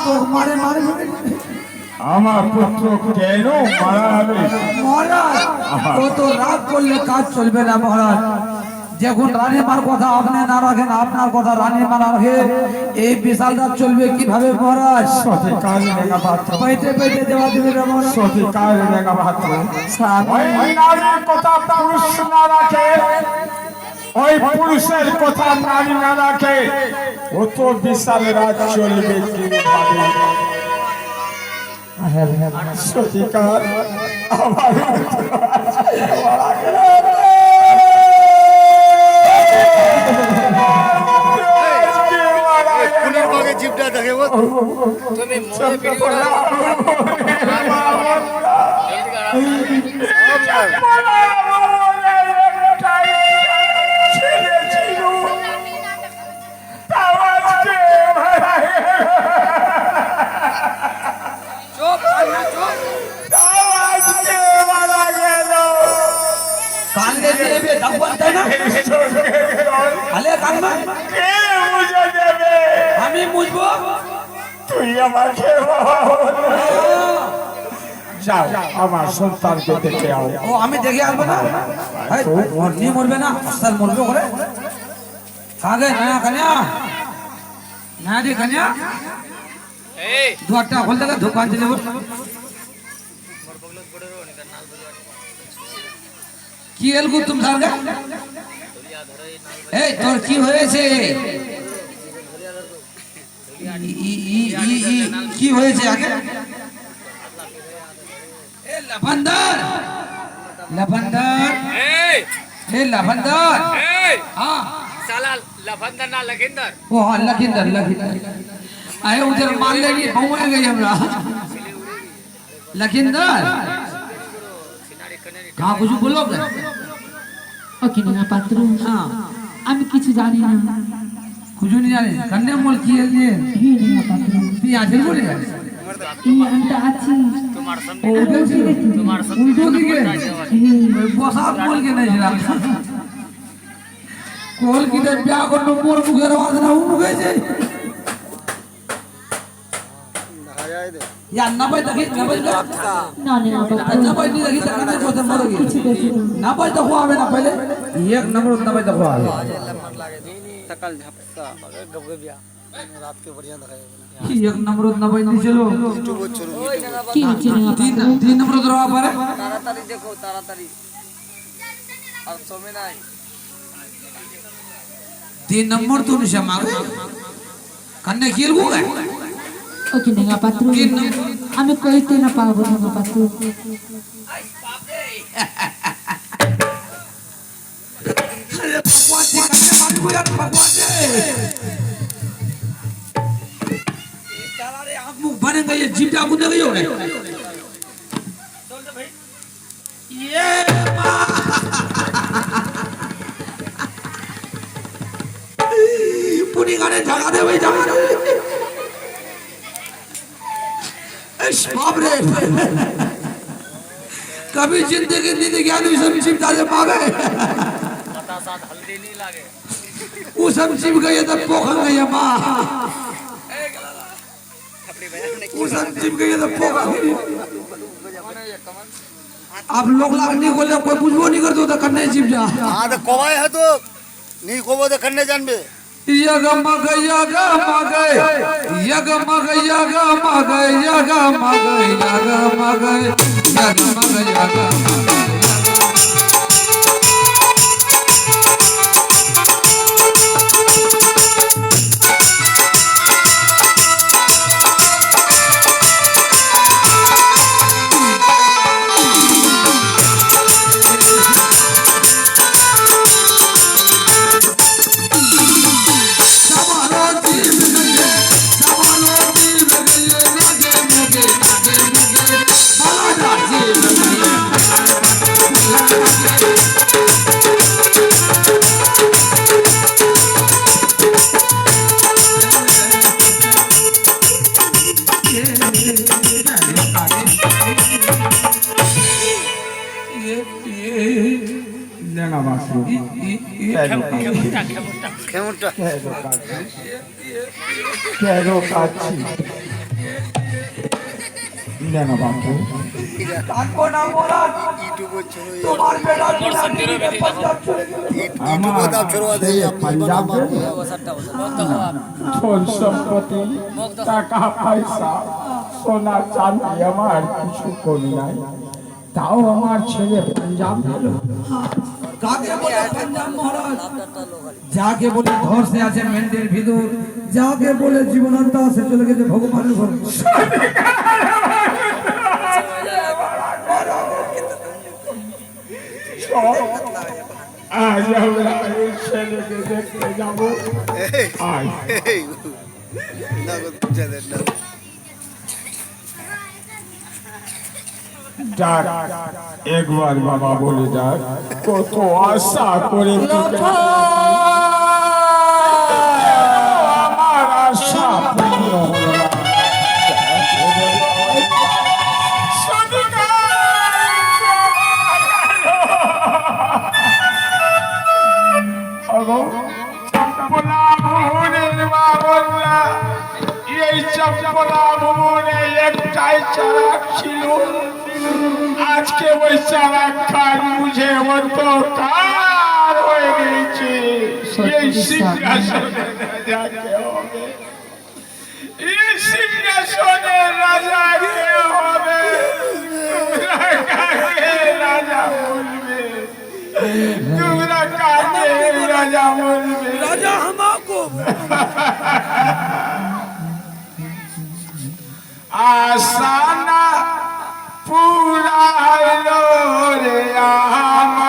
তো মারে মারে আমার পুত্র কেন মারা হবে? মহারাজ কত রাগ করলে কাজ চলবে না মহারাজ। যখন রানীমার কথা আপনি না রাখেন, আপনার কথা রানীমা না রাখে, এই বিশাল রাত চলবে কিভাবে মহারাজ? সঠিক কাজ দেখা পাত্র, পেটে পেটে দেওয়া দেবে না মহারাজ। সঠিক কাজ দেখা পাত্র। ওই নারীর কথা পুরুষ না রাখে, ওই পুরুষের কথা নারী না রাখে, ও তো বিশাল রাত চলবে কিভাবে? সঠিক কাজ আমার জিপটা দেখে তুমি কান্দে দেবে দাবন তাই না? আলে কান্দা কে বুঝে দেবে? আমি বুঝবো। তুই আমাকে যাও, আমার সন্তানকে দেখে আও। ও আমি দেখে আসবো না? ওর নিয়ে মরবে না, আস্তাল মরবে করে। কাগে না কানিয়া না রে কানিয়া, দুয়ারটা খোল থেকে দোকান চলে যাবো। কি এলগু তুমি সামনে? এই তোর কি হয়েছে? কি হয়েছে আগে? এ লাফান্দার লাফান্দার ए लफंदर हाँ साला लफंदर ना लखिंदर वो हाँ लखिंदर लखिंदर आए उधर मान लेगी बहुए गई हमरा लखिंदर कहाँ कुछ बोलोगे ওকে না পাত্র हाँ আমি কিছু জানি না कुछ नहीं जाने कन्या मोल किए लिए হে না পাত্র तू आज ही बोले এই আনটা আছে तुम्हारा सब ओ उधर से तुम्हारा सब उल्टो दिखे হে बसात बोल के नहीं जरा कोल की तो ब्याह को नंबर मुखेर आवाज ना हो मुखे जे या ना भाई देखी ना भाई না না পাত্র ना भाई नहीं देखी तक नहीं सोचते मरोगे কিছু দেখি না ना भाई तो हुआ ना पहले एक नंबर ना भाई तो हुआ तकल झपका गबगबिया रात के बढ़िया दिखाई एक नंबर ना भाई नहीं चलो কি হচ্ছে না तीन तीन नंबर तो रहा पर तारातारी देखो तारातारी और सोमे নাই तीन नंबर तो निशा मांगे कन्ने खेल गो गए ওকে না পাত্র আমি কইতে না পাবো না পাত্র भगवान जी कन्ने मारी गो यार भगवान जी साला रे आंख मुंह बने गए जीभ जागू दे गई हो ये मां पुनी गाने जगा दे भाई जगा दे इस बाप रे कभी जिंदगी जिंदगी आदमी सब जीभ जाले मांगे पता साथ हल्दी नहीं लागे वो सब जीभ गए तो पोखर गई मां वो सब जीभ गए तो पोखर गई आप लोग लागनी को ले कोई बुझबो नहीं करतो तो करने जीभ जा हां तो कोवाय है तो नहीं कोबो तो करने जानबे यग मग यग मग यग मग यग मग यग मग यग मग यग मग यग खेमुटा কেন কাঁদছি? কেন বাপু থাকবো না মহারাজ তোমার বেটা আমার ছেলে পাঞ্জাব ধন সম্পত্তি টাকা পয়সা সোনা চাঁদি আমার কিছু করি নাই, তাও আমার ছেলে পাঞ্জাব গেল। কাকে বলে পাঞ্জাব মহারাজ? যাকে বলে ধর্ষে আছে মেন্টের ভিতর, যাকে বলে জীবনান্ত আছে চলে গেছে ভগবানের ঘর। আজ আমরা এই ছেলেকে দেখতে যাবো। আয় ডাক একবার বাবা বলে ডাক, কত আশা করে তোকে আমার আশা পূর্ণ হলো না। চম্পলা ভুবনের মা বললা, এই চম্পলা ভুবনে একটাই চারাক ছিল, আজকে ওই চারাক খান বুঝে অন্ধকার হয়ে গেছে। এই সিংহাসনে রাজাকে হবে, এই সিংহাসনে রাজাকে হবে, রাজা বলবে, তোমরা কাকে রাজা বলবে? রাজা আমাকে আসানা পুরালো রে আমার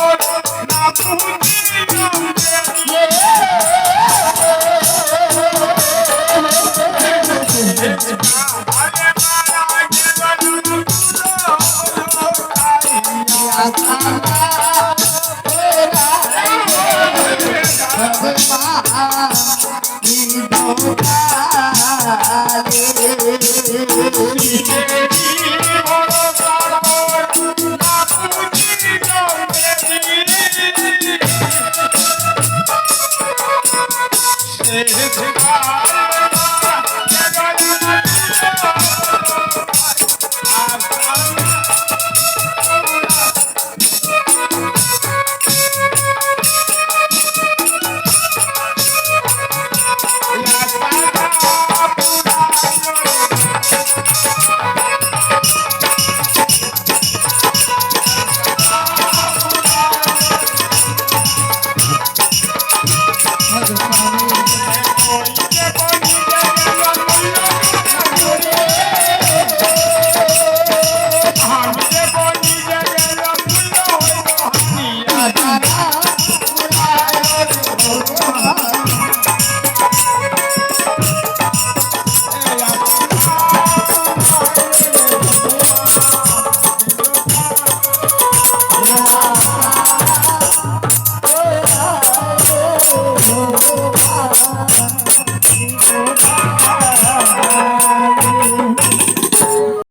Hare